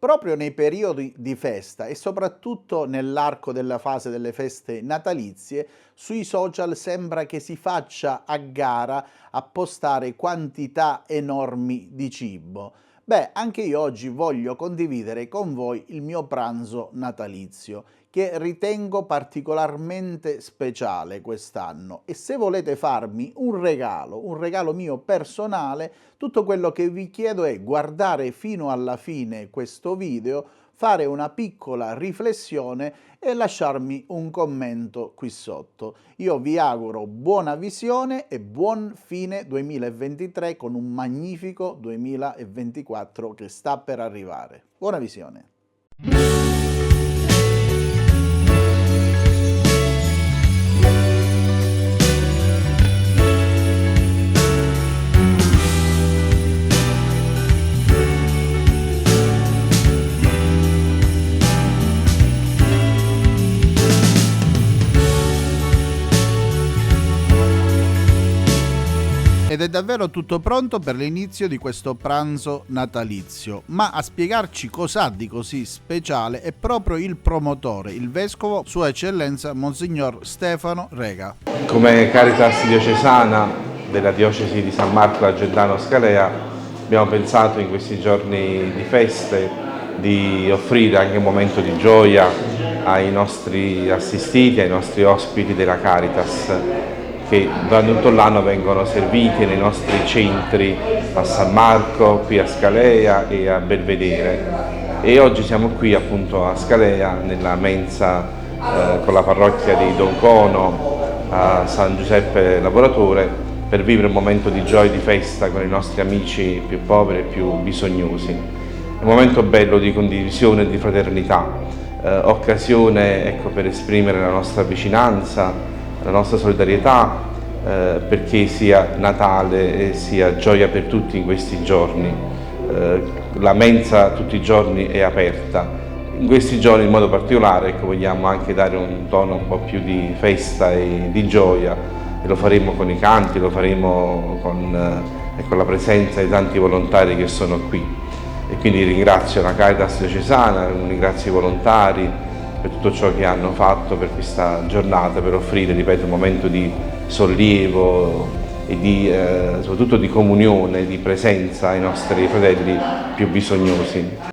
Proprio nei periodi di festa e soprattutto nell'arco della fase delle feste natalizie, sui social sembra che si faccia a gara a postare quantità enormi di cibo. Beh, anche io oggi voglio condividere con voi il mio pranzo natalizio, che ritengo particolarmente speciale quest'anno, e se volete farmi un regalo mio personale, tutto quello che vi chiedo è guardare fino alla fine questo video, fare una piccola riflessione e lasciarmi un commento qui sotto. Io vi auguro buona visione e buon fine 2023 con un magnifico 2024 che sta per arrivare. Buona visione! Ed è davvero tutto pronto per l'inizio di questo pranzo natalizio, ma a spiegarci cos'ha di così speciale è proprio il promotore, il vescovo Sua Eccellenza Monsignor Stefano Rega. Come Caritas diocesana della diocesi di San Marco Argentano Scalea abbiamo pensato in questi giorni di feste di offrire anche un momento di gioia ai nostri assistiti, ai nostri ospiti della Caritas, che durante tutto l'anno vengono serviti nei nostri centri a San Marco, qui a Scalea e a Belvedere. E oggi siamo qui appunto a Scalea nella mensa con la parrocchia di Don Cono a San Giuseppe Lavoratore per vivere un momento di gioia e di festa con i nostri amici più poveri e più bisognosi. È un momento bello di condivisione e di fraternità, occasione per esprimere la nostra vicinanza, la nostra solidarietà, perché sia Natale e sia gioia per tutti in questi giorni. La mensa tutti i giorni è aperta. In questi giorni in modo particolare vogliamo anche dare un tono un po' più di festa e di gioia, e lo faremo con i canti, lo faremo con la presenza di tanti volontari che sono qui. E quindi ringrazio la Caritas diocesana, ringrazio i volontari per tutto ciò che hanno fatto per questa giornata, per offrire, ripeto, un momento di sollievo e soprattutto di comunione, di presenza ai nostri fratelli più bisognosi.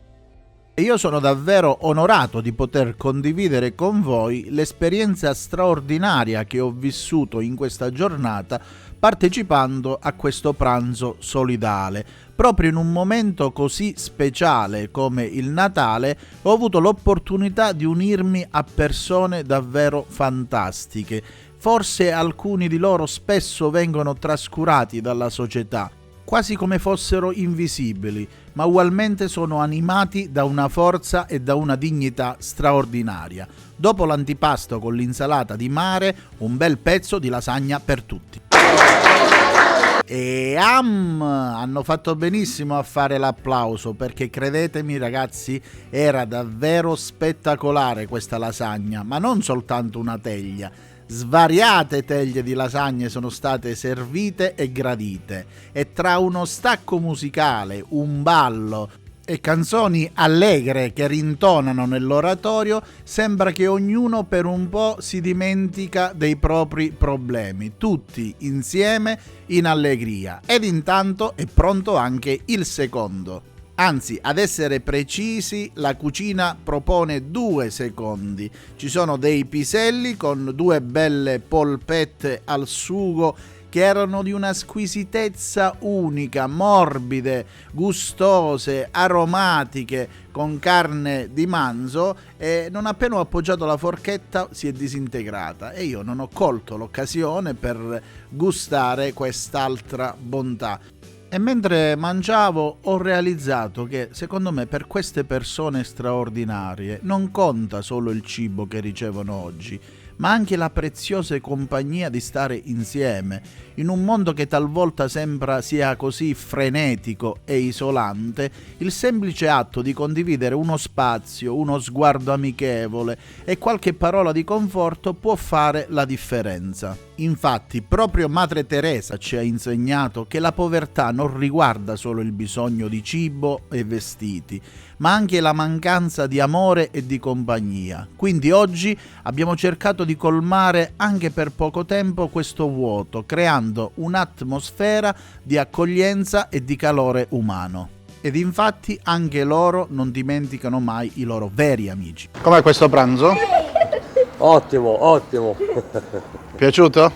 Io sono davvero onorato di poter condividere con voi l'esperienza straordinaria che ho vissuto in questa giornata partecipando a questo pranzo solidale. Proprio in un momento così speciale come il Natale ho avuto l'opportunità di unirmi a persone davvero fantastiche. Forse alcuni di loro spesso vengono trascurati dalla società, quasi come fossero invisibili, ma ugualmente sono animati da una forza e da una dignità straordinaria. Dopo l'antipasto con l'insalata di mare, un bel pezzo di lasagna per tutti. E hanno fatto benissimo a fare l'applauso, perché credetemi ragazzi, era davvero spettacolare questa lasagna, ma non soltanto una teglia. Svariate teglie di lasagne sono state servite e gradite, e tra uno stacco musicale, un ballo e canzoni allegre che rintonano nell'oratorio, sembra che ognuno per un po' si dimentica dei propri problemi, tutti insieme in allegria. Ed intanto è pronto anche il secondo. Anzi, ad essere precisi, la cucina propone 2 secondi. Ci sono dei piselli con 2 belle polpette al sugo che erano di una squisitezza unica, morbide, gustose, aromatiche, con carne di manzo, e non appena ho appoggiato la forchetta si è disintegrata e io non ho colto l'occasione per gustare quest'altra bontà. E mentre mangiavo ho realizzato che, secondo me, per queste persone straordinarie non conta solo il cibo che ricevono oggi, ma anche la preziosa compagnia di stare insieme. In un mondo che talvolta sembra sia così frenetico e isolante, il semplice atto di condividere uno spazio, uno sguardo amichevole e qualche parola di conforto può fare la differenza. Infatti, proprio Madre Teresa ci ha insegnato che la povertà non riguarda solo il bisogno di cibo e vestiti, ma anche la mancanza di amore e di compagnia. Quindi oggi abbiamo cercato di colmare anche per poco tempo questo vuoto, creando un'atmosfera di accoglienza e di calore umano. Ed infatti anche loro non dimenticano mai i loro veri amici. Com'è questo pranzo? Ottimo, ottimo. Piaciuto?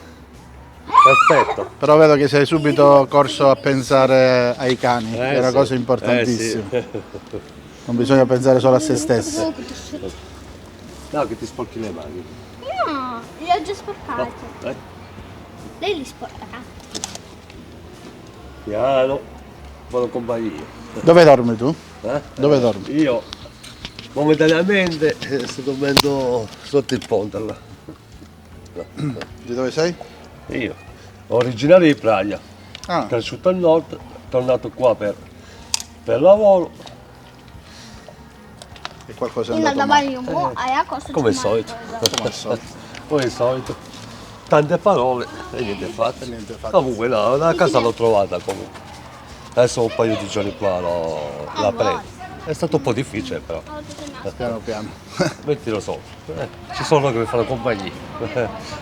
Perfetto. Però vedo che sei subito corso a pensare ai cani, che è una cosa importantissima. Sì. Non bisogna pensare solo a se stessi. No, che ti sporchi le mani. No, li ho già sporcati. No. Lei li sporcherà. Piano, buona compagnia. Dove dormi tu? Eh? Dove dormi? Io momentaneamente sto dormendo sotto il ponte là. Di dove sei? Io, originario di Praia, Ah, cresciuto al nord, tornato qua per lavoro, e qualcosa è In andato andava male. un po' a costo come al solito. Come al solito. Come al solito. Tante parole e niente fatto. E niente fatto. Comunque no, la casa l'ho trovata comunque. Adesso un paio di giorni qua la prendo. È stato un po' difficile però. Piano piano. Mettilo solo. Ci sono loro che mi fanno compagnia.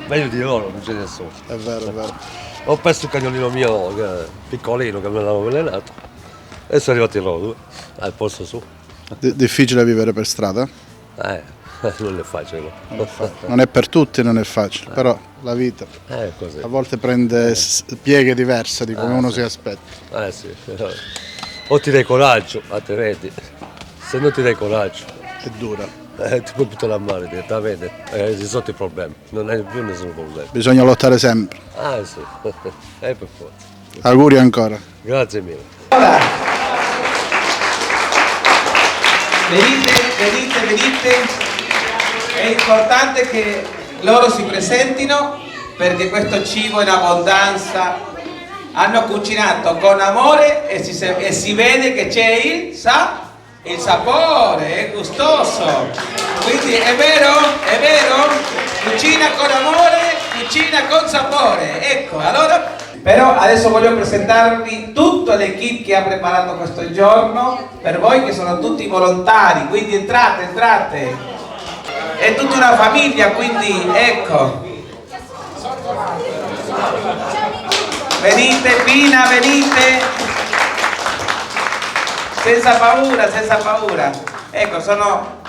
Meglio di loro, non c'è nessuno. È vero, è vero. Ho perso il cagnolino mio piccolino che me l'hanno avvelenato. E sono arrivati loro due al posto su. Difficile vivere per strada? Non è facile. No? Non è per tutti, non è facile, però la vita Così. a volte prende pieghe diverse di come uno si aspetta. Sì. O ti dai coraggio, altrimenti. Se non ti dai coraggio, È dura. ti puoi buttare a mare direttamente. Risolti i problemi. Non hai più nessun problema. Bisogna lottare sempre. Sì. Per forza. Auguri ancora. Grazie mille. Venite. È importante che loro si presentino perché questo cibo in abbondanza hanno cucinato con amore e si vede che c'è il sapore, è gustoso. Quindi è vero? Cucina con amore, cucina con sapore. Ecco, allora. Però adesso voglio presentarvi tutta l'equipe che ha preparato questo giorno per voi, che sono tutti volontari, quindi entrate. È tutta una famiglia, quindi ecco. Venite, Pina, venite. Senza paura. Ecco, sono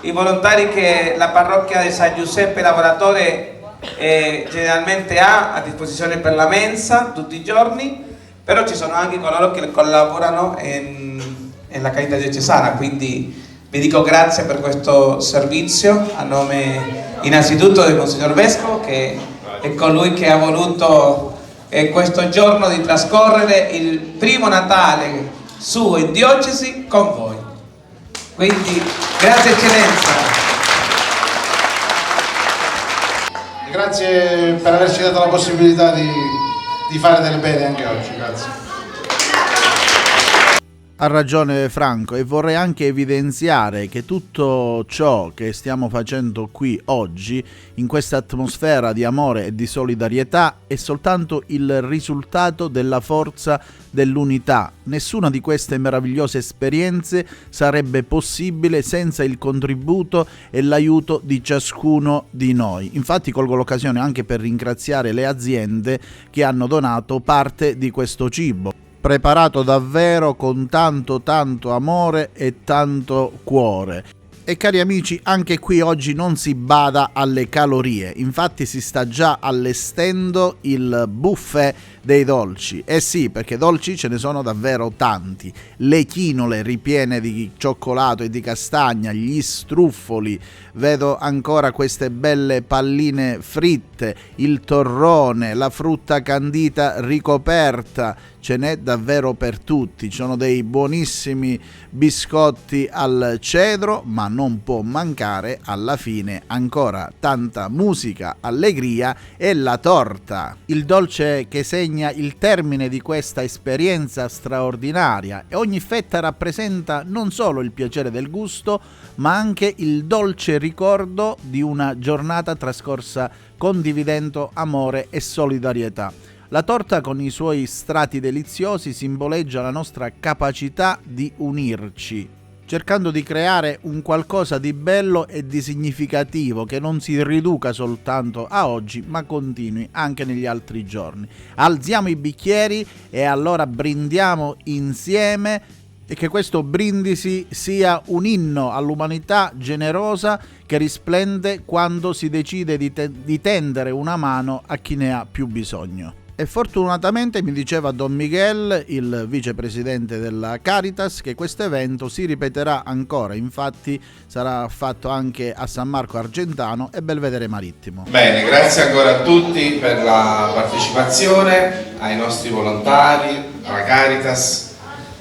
i volontari che la parrocchia di San Giuseppe Lavoratore generalmente ha a disposizione per la mensa tutti i giorni, però ci sono anche coloro che collaborano nella carità diocesana, quindi vi dico grazie per questo servizio a nome innanzitutto del Monsignor Vescovo, che è colui che ha voluto questo giorno di trascorrere il primo Natale suo in diocesi con voi. Quindi grazie Eccellenza. Grazie per averci dato la possibilità di fare del bene anche oggi, grazie. Ha ragione Franco, e vorrei anche evidenziare che tutto ciò che stiamo facendo qui oggi, in questa atmosfera di amore e di solidarietà, è soltanto il risultato della forza dell'unità. Nessuna di queste meravigliose esperienze sarebbe possibile senza il contributo e l'aiuto di ciascuno di noi. Infatti colgo l'occasione anche per ringraziare le aziende che hanno donato parte di questo cibo, preparato davvero con tanto amore e tanto cuore. E cari amici, anche qui oggi non si bada alle calorie, infatti si sta già allestendo il buffet dei dolci. Eh sì, perché dolci ce ne sono davvero tanti: le chinole ripiene di cioccolato e di castagna, gli struffoli, vedo ancora queste belle palline fritte, il torrone, la frutta candita ricoperta, ce n'è davvero per tutti. Ci sono dei buonissimi biscotti al cedro, ma non può mancare alla fine ancora tanta musica, allegria e la torta. Il dolce che segna il termine di questa esperienza straordinaria, e ogni fetta rappresenta non solo il piacere del gusto, ma anche il dolce ricordo di una giornata trascorsa condividendo amore e solidarietà. La torta con i suoi strati deliziosi simboleggia la nostra capacità di unirci, cercando di creare un qualcosa di bello e di significativo che non si riduca soltanto a oggi, ma continui anche negli altri giorni. Alziamo i bicchieri e allora brindiamo insieme, e che questo brindisi sia un inno all'umanità generosa che risplende quando si decide di tendere una mano a chi ne ha più bisogno. E fortunatamente mi diceva Don Miguel, il vicepresidente della Caritas, che questo evento si ripeterà ancora, infatti sarà fatto anche a San Marco Argentano e Belvedere Marittimo. Bene, grazie ancora a tutti per la partecipazione, ai nostri volontari, alla Caritas,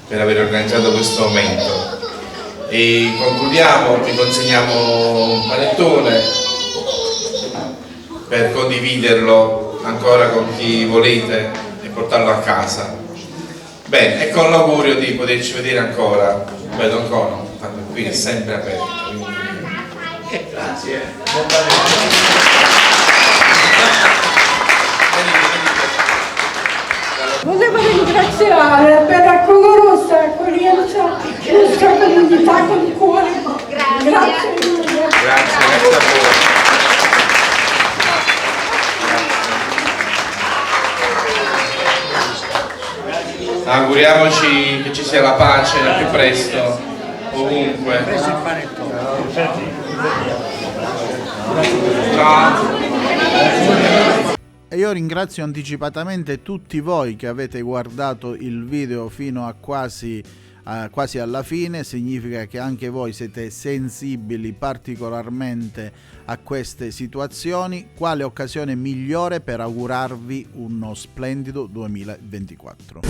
per aver organizzato questo momento. E concludiamo, vi consegniamo un panettone per condividerlo ancora con chi volete e portarlo a casa. Bene, e con l'augurio di poterci vedere ancora, vedo ancora, tanto qui è sempre aperto. Quindi... Grazie. Volevo ringraziare per la colorosa accoglienza e la sua comunità con il cuore. Grazie mille. Grazie a voi. Auguriamoci che ci sia la pace al più presto, ovunque. Ciao. E io ringrazio anticipatamente tutti voi che avete guardato il video fino a quasi alla fine. Significa che anche voi siete sensibili particolarmente a queste situazioni. Quale occasione migliore per augurarvi uno splendido 2024.